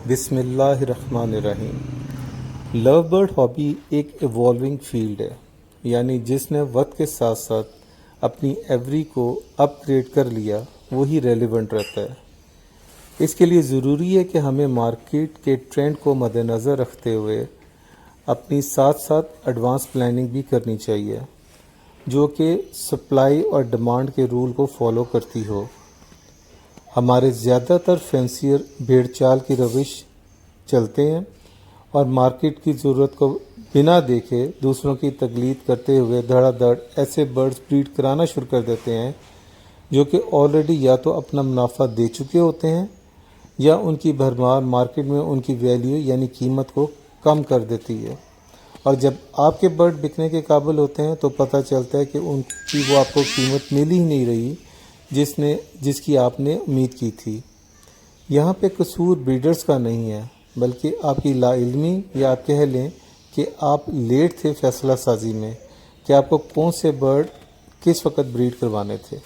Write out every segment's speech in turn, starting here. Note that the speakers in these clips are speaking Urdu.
بسم اللہ الرحمن الرحیم۔ لو برڈ ہابی ایک ایوالونگ فیلڈ ہے، یعنی جس نے وقت کے ساتھ ساتھ اپنی ایوری کو اپ گریڈ کر لیا وہی ریلیونٹ رہتا ہے۔ اس کے لیے ضروری ہے کہ ہمیں مارکیٹ کے ٹرینڈ کو مد نظر رکھتے ہوئے اپنی ساتھ ساتھ ایڈوانس پلاننگ بھی کرنی چاہیے، جو کہ سپلائی اور ڈیمانڈ کے رول کو فالو کرتی ہو۔ ہمارے زیادہ تر فینسیئر بھیڑ چال کی روش چلتے ہیں اور مارکیٹ کی ضرورت کو بنا دیکھے دوسروں کی تقلید کرتے ہوئے دھڑا دھڑ ایسے برڈز بریڈ کرانا شروع کر دیتے ہیں جو کہ آلریڈی یا تو اپنا منافع دے چکے ہوتے ہیں یا ان کی بھرمار مارکیٹ میں ان کی ویلیو یعنی قیمت کو کم کر دیتی ہے، اور جب آپ کے برڈ بکنے کے قابل ہوتے ہیں تو پتہ چلتا ہے کہ ان کی وہ آپ کو قیمت مل ہی نہیں رہی جس کی آپ نے امید کی تھی۔ یہاں پہ قصور بریڈرز کا نہیں ہے، بلکہ آپ کی لا علمی، یا آپ کہہ لیں کہ آپ لیٹ تھے فیصلہ سازی میں کہ آپ کو کون سے برڈ کس وقت بریڈ کروانے تھے۔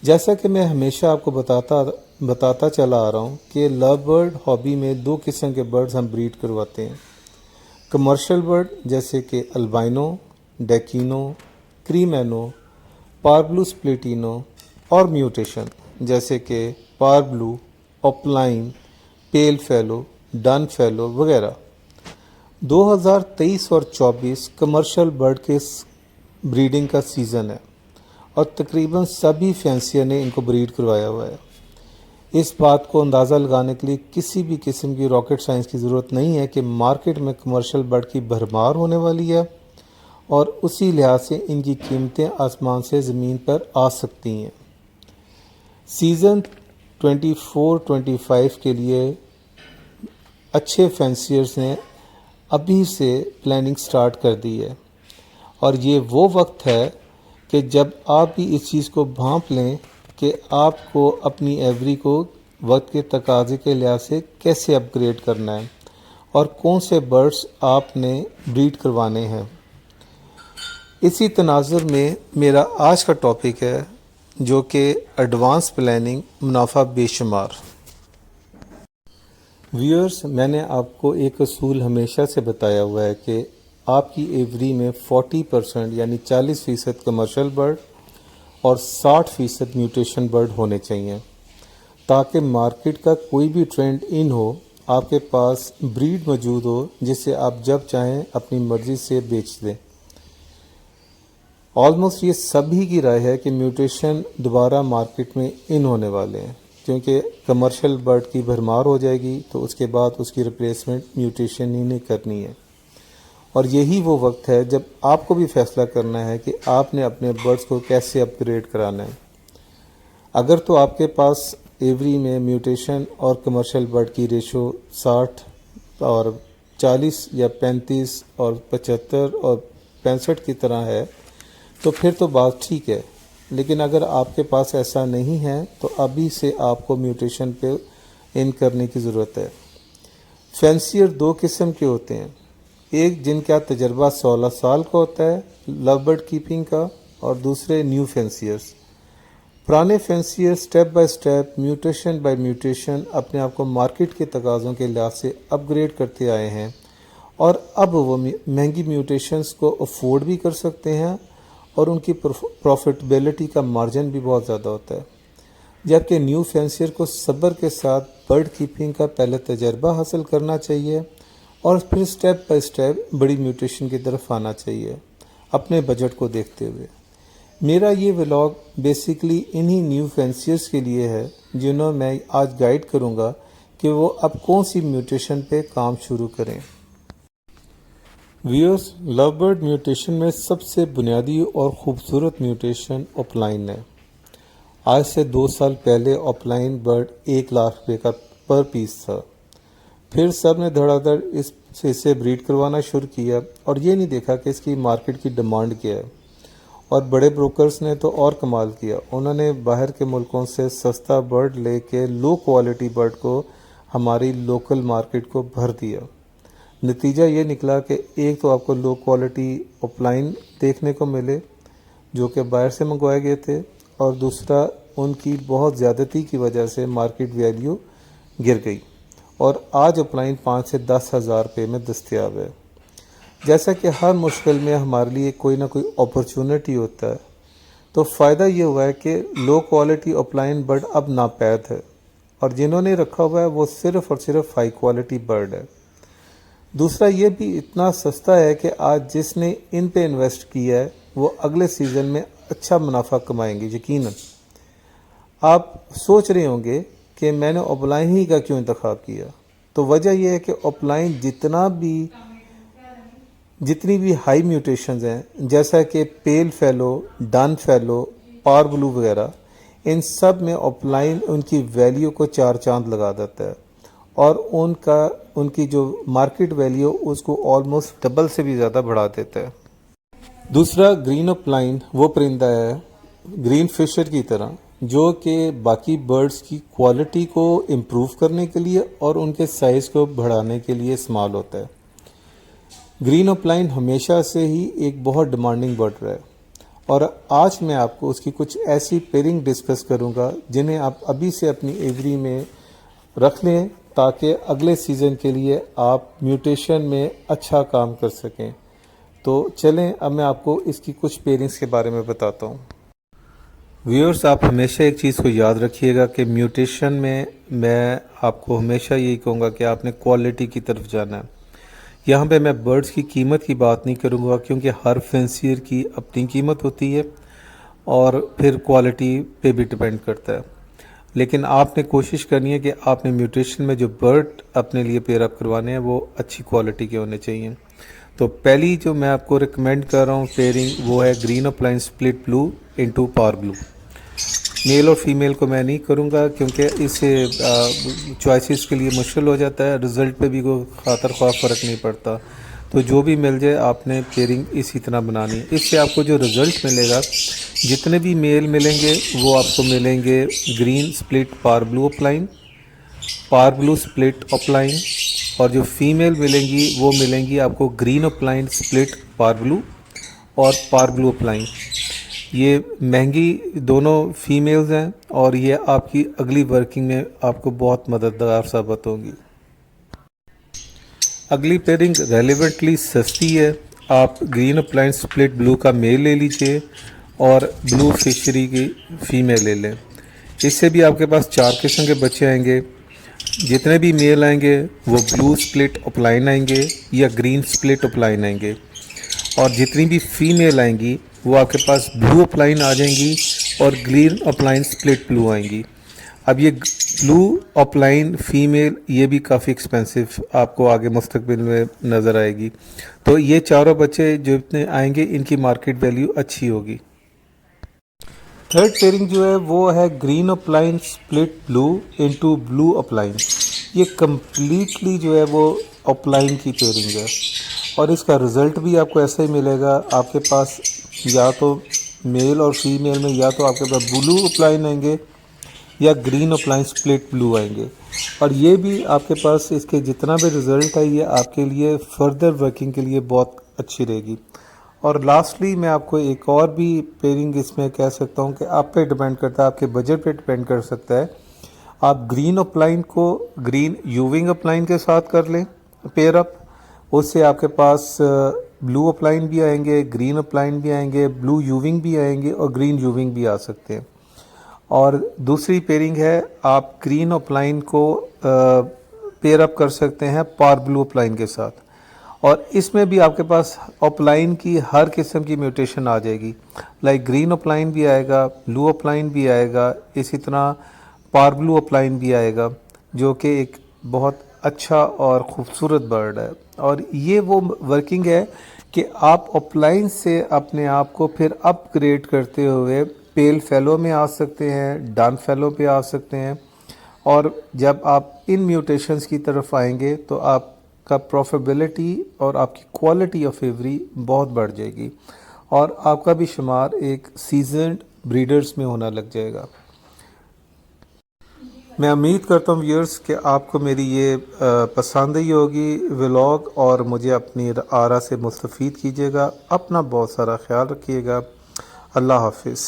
جیسا کہ میں ہمیشہ آپ کو بتاتا چلا آ رہا ہوں کہ لو برڈ ہابی میں دو قسم کے برڈز ہم بریڈ کرواتے ہیں: کمرشل برڈ جیسے کہ البائنو، ڈیکینو، کریمینو، پاربلو سپلیٹینو، اور میوٹیشن جیسے کہ پاربلو، اوپلائن، پیل فیلو، ڈن فیلو وغیرہ۔ 2023 اور 24 کمرشل برڈ کے بریڈنگ کا سیزن ہے اور تقریباً سبھی فینسیئر نے ان کو بریڈ کروایا ہوا ہے۔ اس بات کو اندازہ لگانے کے لیے کسی بھی قسم کی راکٹ سائنس کی ضرورت نہیں ہے کہ مارکیٹ میں کمرشل برڈ کی بھرمار ہونے والی ہے اور اسی لحاظ سے ان کی قیمتیں آسمان سے زمین پر آ سکتی ہیں۔ سیزن 24-25 کے لیے اچھے فینسیئرز نے ابھی سے پلاننگ سٹارٹ کر دی ہے، اور یہ وہ وقت ہے کہ جب آپ بھی اس چیز کو بھانپ لیں کہ آپ کو اپنی ایوری کو وقت کے تقاضے کے لحاظ سے کیسے اپ گریڈ کرنا ہے اور کون سے برڈز آپ نے بریڈ کروانے ہیں۔ اسی تناظر میں میرا آج کا ٹاپک ہے جو کہ ایڈوانس پلاننگ، منافع بے شمار۔ ویورز، میں نے آپ کو ایک اصول ہمیشہ سے بتایا ہوا ہے کہ آپ کی ایوری میں 40% یعنی 40% کمرشل برڈ اور 60% میوٹیشن برڈ ہونے چاہیے، تاکہ مارکیٹ کا کوئی بھی ٹرینڈ ان ہو آپ کے پاس بریڈ موجود ہو جسے آپ جب چاہیں اپنی مرضی سے بیچ دیں۔ آلموسٹ یہ سبھی کی رائے ہے کہ میوٹیشن دوبارہ مارکیٹ میں ان ہونے والے ہیں، کیونکہ کمرشل برڈ کی بھرمار ہو جائے گی تو اس کے بعد اس کی ریپلیسمنٹ میوٹیشن ہی نہیں کرنی ہے، اور یہی وہ وقت ہے جب آپ کو بھی فیصلہ کرنا ہے کہ آپ نے اپنے برڈز کو کیسے اپ گریڈ کرانا ہے۔ اگر تو آپ کے پاس ایوری میں میوٹیشن اور کمرشل برڈ کی ریشو 60 اور 40 یا 35 اور 75 اور 65 کی طرح ہے تو پھر تو بات ٹھیک ہے، لیکن اگر آپ کے پاس ایسا نہیں ہے تو ابھی سے آپ کو میوٹیشن پہ ان کرنے کی ضرورت ہے۔ فینسیئر دو قسم کے ہوتے ہیں، ایک جن کا تجربہ 16 سال کا ہوتا ہے لو برڈ کیپنگ کا، اور دوسرے نیو فینسیئرز۔ پرانے fancier step by step, mutation by mutation اپنے آپ کو مارکیٹ کے تقاضوں کے لحاظ سے اپ گریڈ کرتے آئے ہیں، اور اب وہ مہنگی میوٹیشنز کو افورڈ بھی کر سکتے ہیں اور ان کی پروفٹیبلٹی کا مارجن بھی بہت زیادہ ہوتا ہے، جبکہ نیو فینسیئر کو صبر کے ساتھ برڈ کیپنگ کا پہلے تجربہ حاصل کرنا چاہیے اور پھر سٹیپ بائی سٹیپ بڑی میوٹیشن کی طرف آنا چاہیے اپنے بجٹ کو دیکھتے ہوئے۔ میرا یہ ولاگ بیسیکلی انہی نیو فینسیئرز کے لیے ہے جنہوں میں آج گائیڈ کروں گا کہ وہ اب کون سی میوٹیشن پہ کام شروع کریں۔ ویورز، لو برڈ میوٹیشن میں سب سے بنیادی اور خوبصورت میوٹیشن اوپلائن ہے۔ آج سے 2 سال پہلے اوپلائن برڈ 1 لاکھ روپے کا پر پیس تھا، پھر سب نے دھڑا دھڑ اسے بریڈ کروانا شروع کیا اور یہ نہیں دیکھا کہ اس کی مارکیٹ کی ڈیمانڈ کیا ہے، اور بڑے بروکرز نے تو اور کمال کیا، انہوں نے باہر کے ملکوں سے سستا برڈ لے کے لو کوالٹی برڈ کو ہماری لوکل مارکیٹ کو بھر دیا۔ نتیجہ یہ نکلا کہ ایک تو آپ کو لو کوالٹی اوپلائن دیکھنے کو ملے جو کہ باہر سے منگوائے گئے تھے، اور دوسرا ان کی بہت زیادتی کی وجہ سے مارکیٹ ویلیو گر گئی، اور آج اپلائن 5 سے 10 ہزار روپے میں دستیاب ہے۔ جیسا کہ ہر مشکل میں ہمارے لیے کوئی نہ کوئی اپرچونٹی ہوتا ہے، تو فائدہ یہ ہوا ہے کہ لو کوالٹی اپلائن برڈ اب ناپید ہے، اور جنہوں نے رکھا ہوا ہے وہ صرف اور صرف ہائی کوالٹی برڈ ہے۔ دوسرا یہ بھی اتنا سستا ہے کہ آج جس نے ان پہ انویسٹ کیا ہے وہ اگلے سیزن میں اچھا منافع کمائیں گے یقیناً۔ آپ سوچ رہے ہوں گے کہ میں نے اپلائن ہی کا کیوں انتخاب کیا، تو وجہ یہ ہے کہ اپلائن جتنی بھی ہائی میوٹیشنز ہیں، جیسا کہ پیل فیلو، ڈن فیلو، پار بلو وغیرہ، ان سب میں اپلائن ان کی ویلیو کو 4 چاند لگا دیتا ہے، اور ان کی جو مارکیٹ ویلیو اس کو آلموسٹ ڈبل سے بھی زیادہ بڑھا دیتا ہے۔ دوسرا گرین اپلائن وہ پرندہ ہے گرین فشر کی طرح جو کہ باقی برڈز کی کوالٹی کو امپروو کرنے کے لیے اور ان کے سائز کو بڑھانے کے لیے استعمال ہوتا ہے۔ گرین اپلائن ہمیشہ سے ہی ایک بہت ڈیمانڈنگ برڈ رہا ہے، اور آج میں آپ کو اس کی کچھ ایسی پیرنگ ڈسکس کروں گا جنہیں آپ ابھی سے اپنی ایوری میں رکھ لیں تاکہ اگلے سیزن کے لیے آپ میوٹیشن میں اچھا کام کر سکیں۔ تو چلیں اب میں آپ کو اس کی کچھ پیرنگز کے بارے میں بتاتا ہوں۔ ویورز، آپ ہمیشہ ایک چیز کو یاد رکھیے گا کہ میوٹیشن میں آپ کو ہمیشہ یہی کہوں گا کہ آپ نے کوالٹی کی طرف جانا ہے۔ یہاں پہ میں برڈز کی قیمت کی بات نہیں کروں گا کیونکہ ہر فینسیئر کی اپنی قیمت ہوتی ہے اور پھر کوالٹی پہ بھی ڈیپینڈ کرتا ہے، لیکن آپ نے کوشش کرنی ہے کہ آپ نے میوٹیشن میں جو برڈ اپنے لیے پیئر اپ کروانے ہیں وہ اچھی کوالٹی کے ہونے چاہیے۔ تو پہلی جو میں آپ کو ریکمینڈ کر رہا ہوں پیئرنگ وہ ہے گرین اپلائن سپلٹ بلو انٹو پار بلو۔ میل اور فیمیل کو میں نہیں کروں گا کیونکہ اس سے چوائسیز کے لیے مشکل ہو جاتا ہے، رزلٹ پہ بھی کوئی خاطر خواہ فرق نہیں پڑتا، تو جو بھی مل جائے آپ نے پیئرنگ اسی طرح بنانی ہے۔ اس سے آپ کو جو رزلٹ ملے گا، جتنے بھی میل ملیں گے وہ آپ کو ملیں گے گرین سپلٹ پار بلو اپلائن، پار بلو سپلٹ اپلائن، اور جو فیمیل ملیں گی وہ ملیں گی آپ کو گرین اپلائن سپلٹ پار بلو اور پار بلو اپلائن۔ یہ مہنگی دونوں فیمیلز ہیں اور یہ آپ کی اگلی ورکنگ میں آپ کو بہت مددگار ثابت ہوں گی۔ اگلی پیئرنگ ریلیونٹلی سستی ہے، آپ گرین اپلائن سپلٹ بلو کا میل لے لیجئے اور بلو فشری کی فیمیل لے لیں۔ اس سے بھی آپ کے پاس 4 قسم کے بچے آئیں گے۔ جتنے بھی میل آئیں گے وہ بلو سپلٹ اپلائن آئیں گے یا گرین سپلٹ اپلائن آئیں گے، اور جتنی بھی فیمیل آئیں گی وہ آپ کے پاس بلو اپلائن آ جائیں گی اور گرین اپلائن سپلٹ بلو آئیں گی۔ اب یہ بلو اپلائن فیمیل یہ بھی کافی ایکسپینسو آپ کو آگے مستقبل میں نظر آئے گی، تو یہ چاروں بچے جو اتنے آئیں گے ان کی مارکیٹ ویلیو اچھی ہوگی۔ تھرڈ پیئرنگ جو ہے وہ ہے گرین اپلائن سپلٹ بلو انٹو بلو اپلائن۔ یہ کمپلیٹلی جو ہے وہ اپلائن کی پیئرنگ ہے، اور اس کا رزلٹ بھی آپ کو ایسا ہی ملے گا۔ آپ کے پاس یا تو میل اور فیمیل میں یا تو آپ کے پاس بلو اپلائن آئیں گے یا گرین اپلائن سپلٹ بلو آئیں گے، اور یہ بھی آپ کے پاس اس کے جتنا بھی رزلٹ ہے یہ آپ کے لیے فردر ورکنگ کے لیے بہت اچھی رہے گی۔ اور لاسٹلی میں آپ کو ایک اور بھی پیئرنگ اس میں کہہ سکتا ہوں کہ آپ پہ ڈیپینڈ کرتا ہے، آپ کے بجٹ پہ ڈیپینڈ کر سکتا ہے۔ آپ گرین اپلائن کو گرین یوونگ اپلائن کے ساتھ کر لیں پیئر اپ، اس سے آپ کے پاس بلو اپلائن بھی آئیں گے، گرین اپلائن بھی آئیں گے، بلو یوونگ بھی آئیں گے اور گرین یوونگ بھی آ سکتے ہیں۔ اور دوسری پیئرنگ ہے آپ گرین اپلائن کو پیئر اپ کر سکتے ہیں پار بلو اپلائن کے ساتھ، اور اس میں بھی آپ کے پاس اپلائن کی ہر قسم کی میوٹیشن آ جائے گی، لائک گرین اپلائن بھی آئے گا، بلو اپلائن بھی آئے گا، اسی طرح پار بلو اپلائن بھی آئے گا، جو کہ ایک بہت اچھا اور خوبصورت برڈ ہے۔ اور یہ وہ ورکنگ ہے کہ آپ اپلائن سے اپنے آپ کو پھر اپ گریڈ کرتے ہوئے پیل فیلو میں آ سکتے ہیں، ڈان فیلو پہ آ سکتے ہیں، اور جب آپ ان میوٹیشنز کی طرف آئیں گے تو آپ کا پروفیبلٹی اور آپ کی کوالٹی آف ایوری بہت بڑھ جائے گی، اور آپ کا بھی شمار ایک سیزنڈ بریڈرز میں ہونا لگ جائے گا۔ میں امید کرتا ہوں ویئرز کہ آپ کو میری یہ پسند ہی ہوگی ولاگ، اور مجھے اپنی آرا سے مستفید کیجیے گا۔ اپنا بہت سارا خیال رکھیے گا۔ اللہ حافظ۔